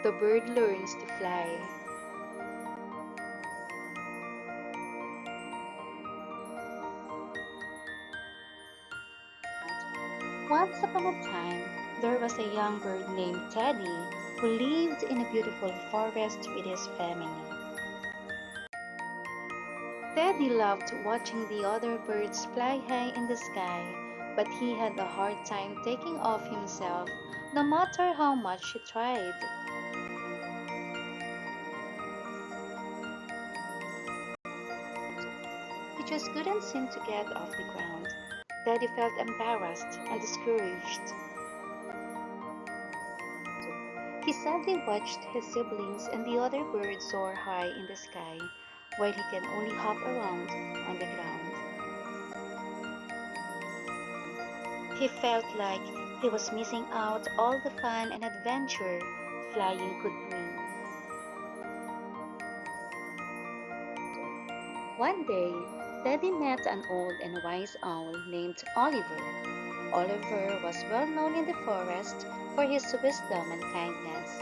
The bird learns to fly. Once upon a time, there was a young bird named Teddy who lived in a beautiful forest with his family. Teddy loved watching the other birds fly high in the sky, but he had a hard time taking off himself, no matter how much he tried. He just couldn't seem to get off the ground. Teddy felt embarrassed and discouraged. He sadly watched his siblings and the other birds soar high in the sky, while he can only hop around on the ground. He felt like he was missing out all the fun and adventure flying could bring. One day, Teddy met an old and wise owl named Oliver. Oliver was well known in the forest for his wisdom and kindness.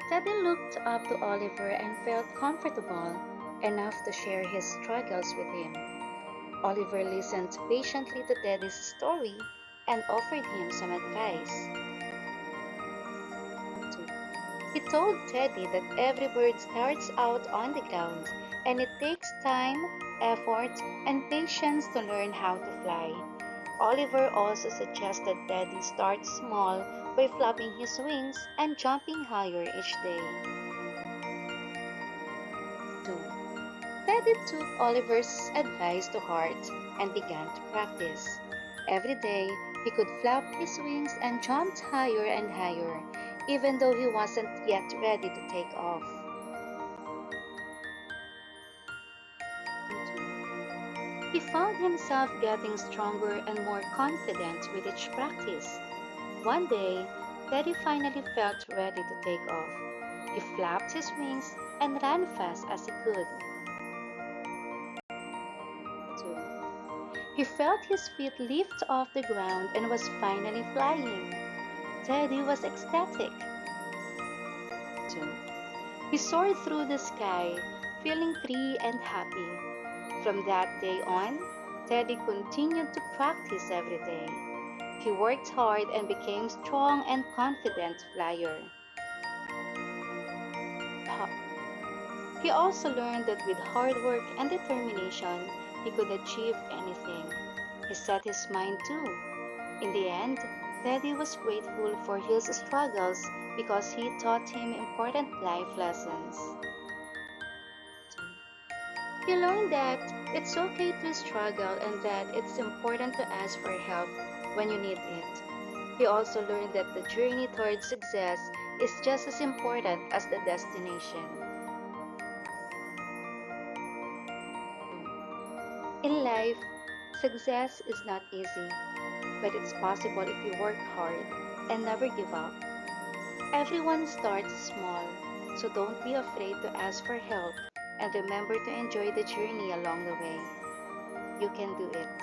Teddy looked up to Oliver and felt comfortable enough to share his struggles with him. Oliver listened patiently to Teddy's story and offered him some advice. He told Teddy that every bird starts out on the ground and it takes time, effort, and patience to learn how to fly. Oliver also suggested Teddy start small by flapping his wings and jumping higher each day. 2. Teddy took Oliver's advice to heart and began to practice. Every day, he could flap his wings and jumped higher and higher, even though he wasn't yet ready to take off. He found himself getting stronger and more confident with each practice. One day, Teddy finally felt ready to take off. He flapped his wings and ran fast as he could. 2. He felt his feet lift off the ground and was finally flying. Teddy was ecstatic. 2. He soared through the sky, feeling free and happy. From that day on, Teddy continued to practice every day. He worked hard and became strong and confident flyer. He also learned that with hard work and determination, he could achieve anything. He set his mind to. In the end, Teddy was grateful for his struggles because he taught him important life lessons. He learned that it's okay to struggle and that it's important to ask for help when you need it. He also learned that the journey towards success is just as important as the destination. In life, success is not easy, but it's possible if you work hard and never give up. Everyone starts small, so don't be afraid to ask for help and remember to enjoy the journey along the way. You can do it.